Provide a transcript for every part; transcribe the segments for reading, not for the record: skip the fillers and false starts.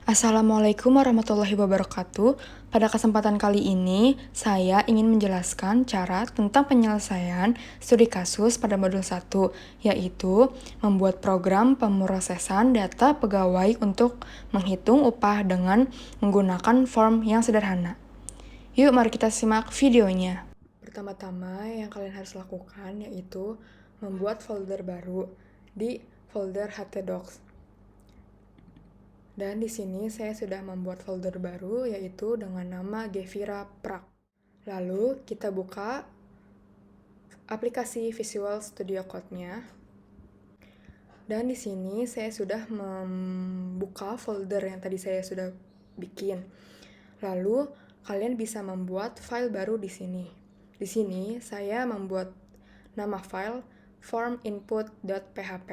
Assalamualaikum warahmatullahi wabarakatuh. Pada kesempatan kali ini, saya ingin menjelaskan cara tentang penyelesaian studi kasus pada modul 1, yaitu membuat program pemrosesan data pegawai untuk menghitung upah dengan menggunakan form yang sederhana. Yuk, mari kita simak videonya. Pertama-tama yang kalian harus lakukan yaitu membuat folder baru di folder htdocs. Dan di sini saya sudah membuat folder baru yaitu dengan nama Gevira Prac. Lalu kita buka aplikasi Visual Studio Code-nya. Dan di sini saya sudah membuka folder yang tadi saya sudah bikin. Lalu kalian bisa membuat file baru di sini. Di sini saya membuat nama file forminput.php.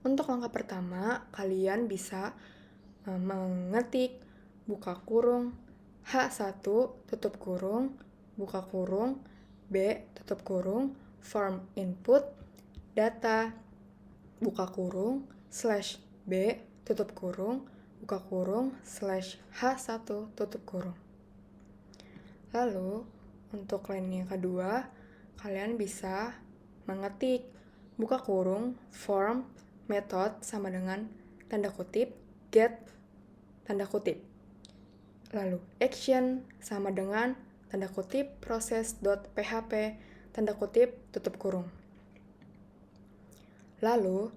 Untuk langkah pertama, kalian bisa mengetik buka kurung H1 tutup kurung buka kurung B tutup kurung form input data buka kurung /B tutup kurung buka kurung /H1 tutup kurung. Lalu untuk line yang kedua, kalian bisa mengetik buka kurung form method sama dengan tanda kutip get tanda kutip. Lalu action sama dengan tanda kutip process.php tanda kutip tutup kurung. Lalu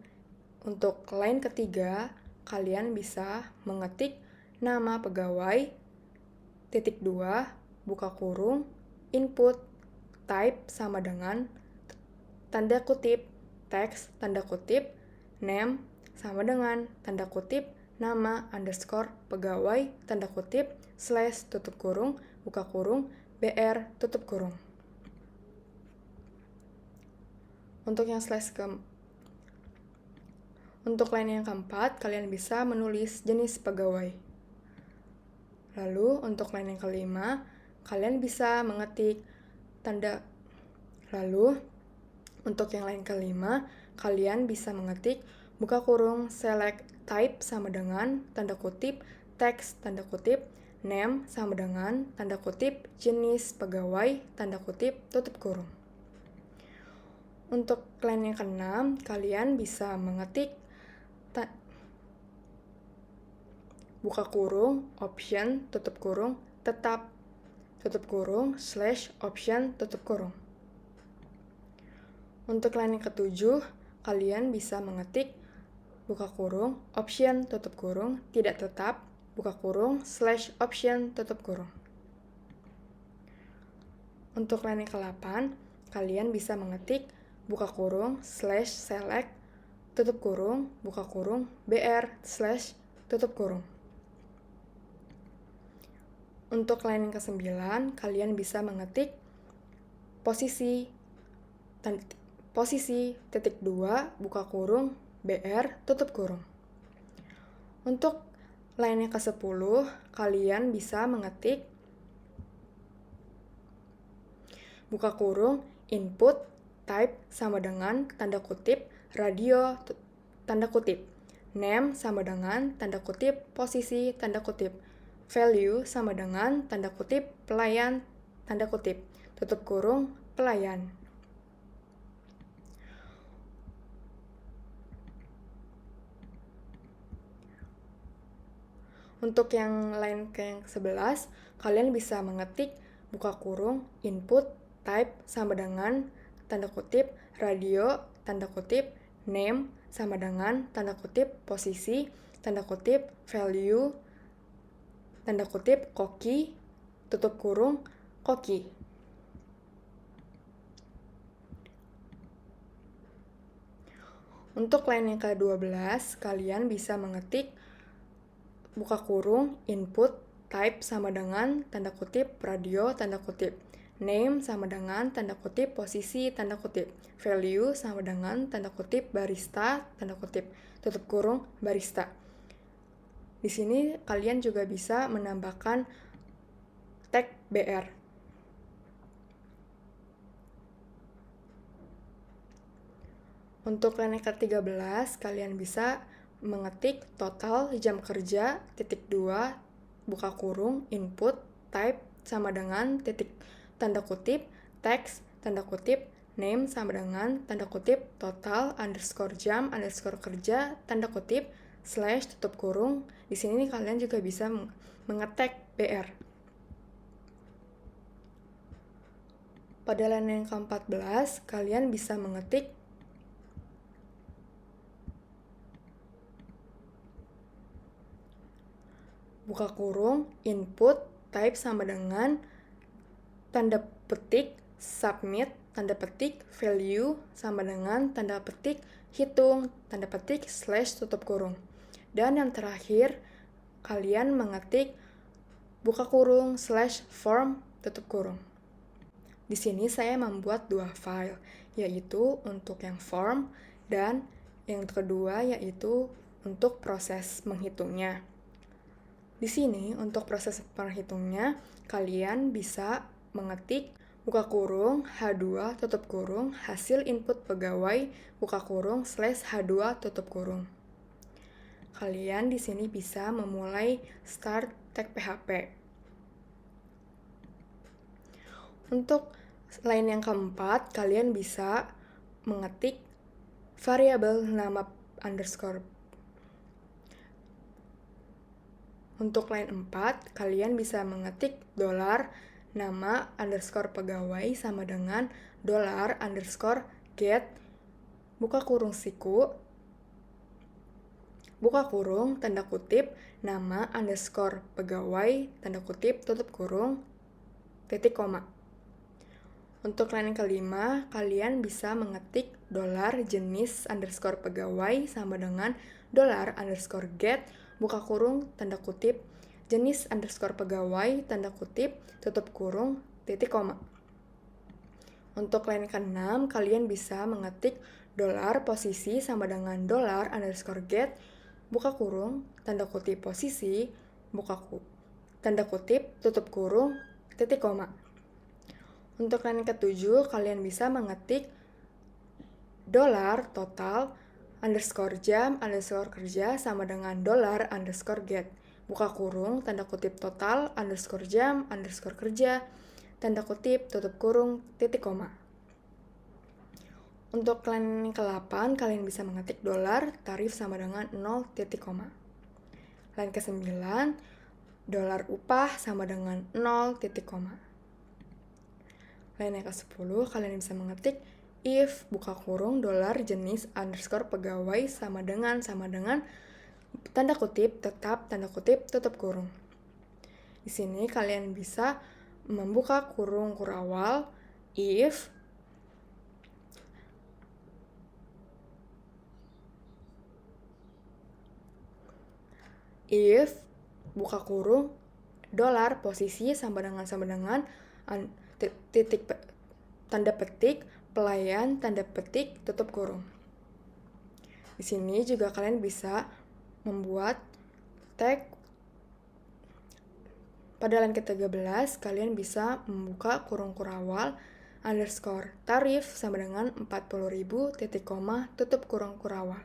untuk line ketiga, kalian bisa mengetik nama pegawai titik 2 buka kurung input type sama dengan tanda kutip text tanda kutip name sama dengan tanda kutip nama underscore pegawai tanda kutip / tutup kurung buka kurung br tutup kurung. Untuk line yang keempat, kalian bisa menulis jenis pegawai. Lalu untuk line yang kelima, kalian bisa mengetik Lalu untuk yang line kelima, kalian bisa mengetik buka kurung select type sama dengan tanda kutip text tanda kutip name sama dengan tanda kutip jenis pegawai tanda kutip tutup kurung. Untuk line yang keenam, kalian bisa mengetik buka kurung option tutup kurung tetap tutup kurung /option tutup kurung. Untuk line yang ketujuh, kalian bisa mengetik buka kurung option tutup kurung tidak tetap buka kurung /option tutup kurung. Untuk line yang ke-8, kalian bisa mengetik buka kurung /select tutup kurung buka kurung br tutup kurung. Untuk line yang ke-9, kalian bisa mengetik posisi titik 2 buka kurung br tutup kurung. Untuk line yang ke-10, kalian bisa mengetik buka kurung input type sama dengan tanda kutip radio tanda kutip name sama dengan tanda kutip posisi tanda kutip value sama dengan tanda kutip pelayan tanda kutip tutup kurung pelayan. Untuk yang line yang 11, kalian bisa mengetik buka kurung input type sama dengan tanda kutip radio tanda kutip name sama dengan tanda kutip posisi tanda kutip value tanda kutip koki tutup kurung koki. Untuk line yang ke-12, kalian bisa mengetik buka kurung input type sama dengan tanda kutip radio tanda kutip name sama dengan tanda kutip posisi tanda kutip value sama dengan tanda kutip barista tanda kutip tutup kurung barista. Di sini kalian juga bisa menambahkan tag br. Untuk line yang ke-13, kalian bisa mengetik total jam kerja titik 2 buka kurung input type sama dengan titik tanda kutip text tanda kutip name sama dengan tanda kutip total underscore jam underscore kerja tanda kutip slash tutup kurung. Di sini kalian juga bisa mengetik BR. Pada line yang ke-14, kalian bisa mengetik buka kurung, input, type sama dengan tanda petik, submit, tanda petik, value sama dengan tanda petik, hitung, tanda petik, slash tutup kurung. Dan yang terakhir, kalian mengetik buka kurung, slash form, tutup kurung. Di sini saya membuat 2 file, yaitu untuk yang form dan yang kedua yaitu untuk proses menghitungnya. Di sini untuk proses menghitungnya, kalian bisa mengetik buka kurung H2 tutup kurung hasil input pegawai buka kurung slash H2 tutup kurung. Kalian di sini bisa memulai start tag PHP. Untuk line yang keempat, kalian bisa mengetik variabel nama underscore. Untuk line 4, kalian bisa mengetik dolar nama underscore pegawai sama dengan dolar underscore get buka kurung siku buka kurung tanda kutip nama underscore pegawai tanda kutip tutup kurung titik koma. Untuk line yang kelima, kalian bisa mengetik dolar jenis underscore pegawai sama dengan dolar underscore get buka kurung tanda kutip jenis underscore pegawai tanda kutip tutup kurung titik koma. Untuk line ke-6, kalian bisa mengetik dolar posisi sama dengan dolar underscore get buka kurung tanda kutip posisi tanda kutip tutup kurung titik koma. Untuk line ke-7, kalian bisa mengetik dolar total underscore jam underscore kerja sama dengan dolar underscore get buka kurung tanda kutip total underscore jam underscore kerja tanda kutip tutup kurung titik koma. Untuk line ke-8, kalian bisa mengetik dolar tarif sama dengan 0 titik koma. Line ke-9, dolar upah sama dengan 0 titik koma. Line yang ke-10, kalian bisa mengetik if buka kurung dolar jenis underscore pegawai sama dengan tanda kutip tetap tanda kutip tutup kurung. Di sini kalian bisa membuka kurung kurawal if buka kurung dolar posisi sama dengan titik tanda petik pelayan tanda petik tutup kurung. Di sini juga kalian bisa membuat tag. Pada line ke-13 kalian bisa membuka kurung kurawal underscore tarif sama dengan 40.000 titik koma tutup kurung kurawal.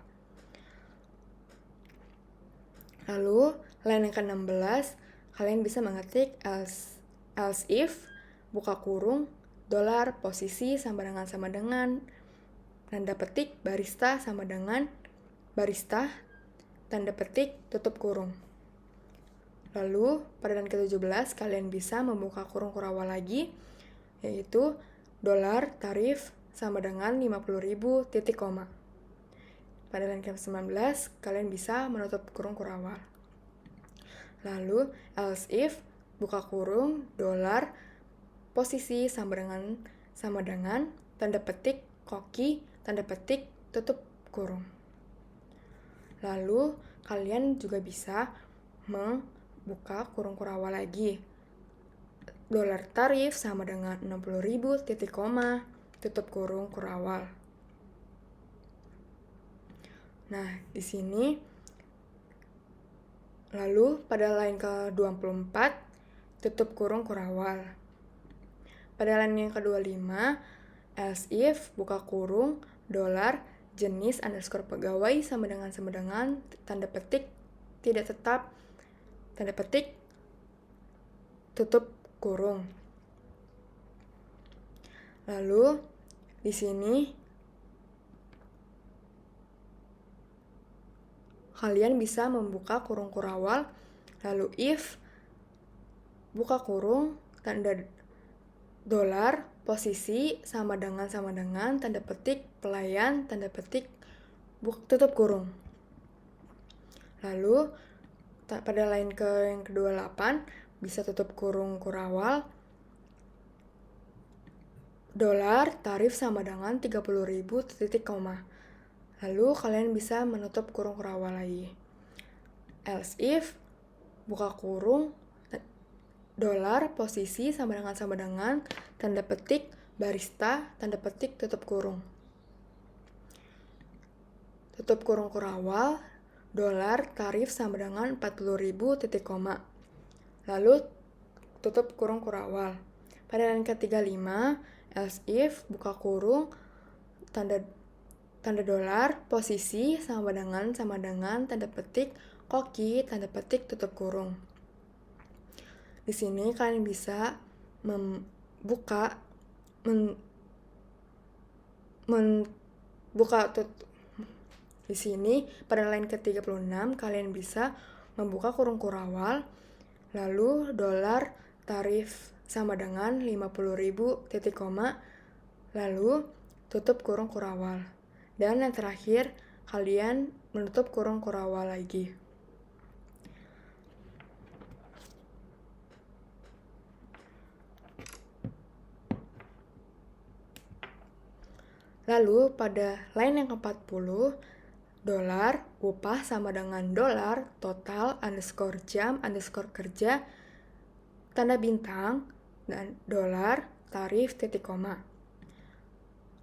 Lalu line yang ke-16 kalian bisa mengetik else if buka kurung dolar posisi sama dengan tanda petik barista sama dengan barista tanda petik tutup kurung. Lalu pada line ke-17 kalian bisa membuka kurung kurawal lagi yaitu dolar tarif sama dengan 50.000 titik koma. Pada line ke-19 kalian bisa menutup kurung kurawal. Lalu else if buka kurung dolar posisi sama dengan tanda petik koki tanda petik tutup kurung. Lalu kalian juga bisa membuka kurung kurawal lagi. Dolar tarif sama dengan 60.000 titik koma tutup kurung kurawal. Nah, di sini lalu pada line ke-24 tutup kurung kurawal. Pada line yang ke-25 else if buka kurung dolar jenis underscore pegawai sama dengan tanda petik tidak tetap tanda petik tutup kurung. Lalu di sini kalian bisa membuka kurung kurawal, lalu if buka kurung tanda dolar posisi sama dengan tanda petik pelayan tanda petik tutup kurung. Lalu pada line yang ke-28 bisa tutup kurung kurawal dolar tarif sama dengan 30.000 titik koma. Lalu kalian bisa menutup kurung kurawal lagi. Else if buka kurung dolar posisi sama dengan tanda petik barista tanda petik tutup kurung. Tutup kurung kurawal dolar tarif sama dengan 40.000 titik koma. Lalu tutup kurung kurawal. Pada line ke-35 else if buka kurung tanda dolar posisi sama dengan tanda petik koki tanda petik tutup kurung. Di sini kalian bisa di sini pada line ke-36 kalian bisa membuka kurung kurawal lalu dolar tarif sama dengan 50.000 titik koma lalu tutup kurung kurawal. Dan yang terakhir kalian menutup kurung kurawal lagi. Lalu pada line yang ke-40 dolar upah sama dengan dolar total underscore jam underscore kerja tanda bintang dan dolar tarif titik koma.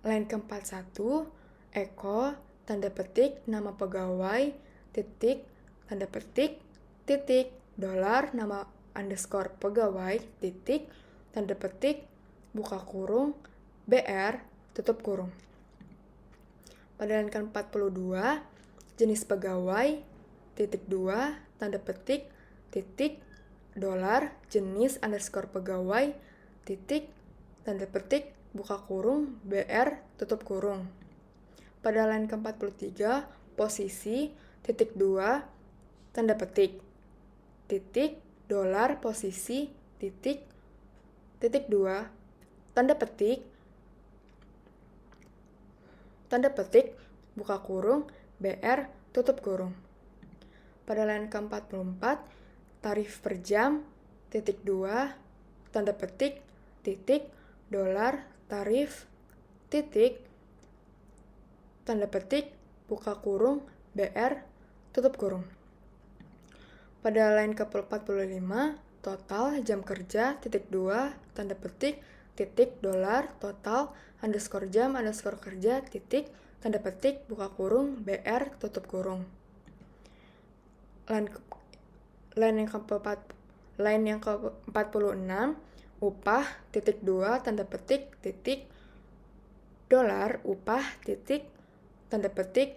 Line ke-41 Eko tanda petik nama pegawai titik tanda petik titik dolar nama underscore pegawai titik tanda petik buka kurung BR tutup kurung. Pada line ke-42 jenis pegawai titik 2 tanda petik titik dolar jenis underscore pegawai titik tanda petik buka kurung BR tutup kurung. Pada line ke-43 posisi titik 2 tanda petik titik dolar posisi titik 2 tanda petik buka kurung BR tutup kurung. Pada line ke-44 tarif per jam titik 2 tanda petik titik dolar tarif titik tanda petik buka kurung BR tutup kurung. Pada line ke-45 total jam kerja titik 2 tanda petik titik dolar total underscore jam underscore kerja titik tanda petik buka kurung BR tutup kurung. Line yang ke-46 upah titik 2 tanda petik titik dolar upah titik tanda petik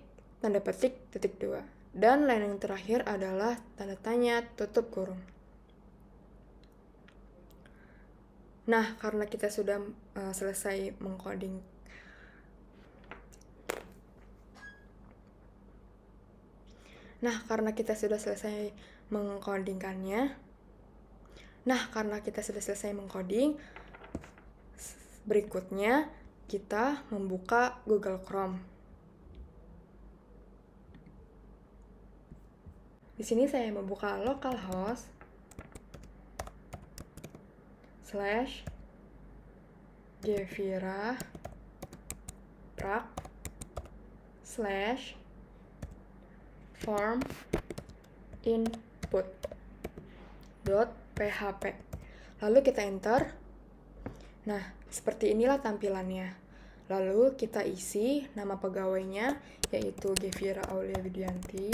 titik 2. Dan line yang terakhir adalah tanda tanya tutup kurung. Nah, karena kita sudah selesai mengcoding mengcoding, berikutnya kita membuka Google Chrome. Di sini saya membuka localhost /Gevira Prac /form input.php. Lalu kita enter. Nah, seperti inilah tampilannya. Lalu kita isi nama pegawainya, yaitu Gevira Aulia Widianti.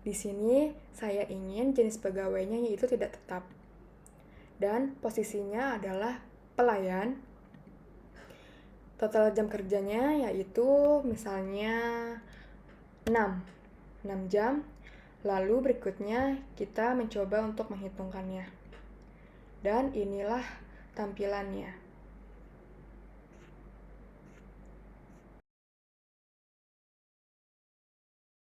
Di sini saya ingin jenis pegawainya yaitu tidak tetap. dan posisinya adalah pelayan. Total jam kerjanya yaitu misalnya 6 jam. Lalu berikutnya kita mencoba untuk menghitungkannya. Dan inilah tampilannya.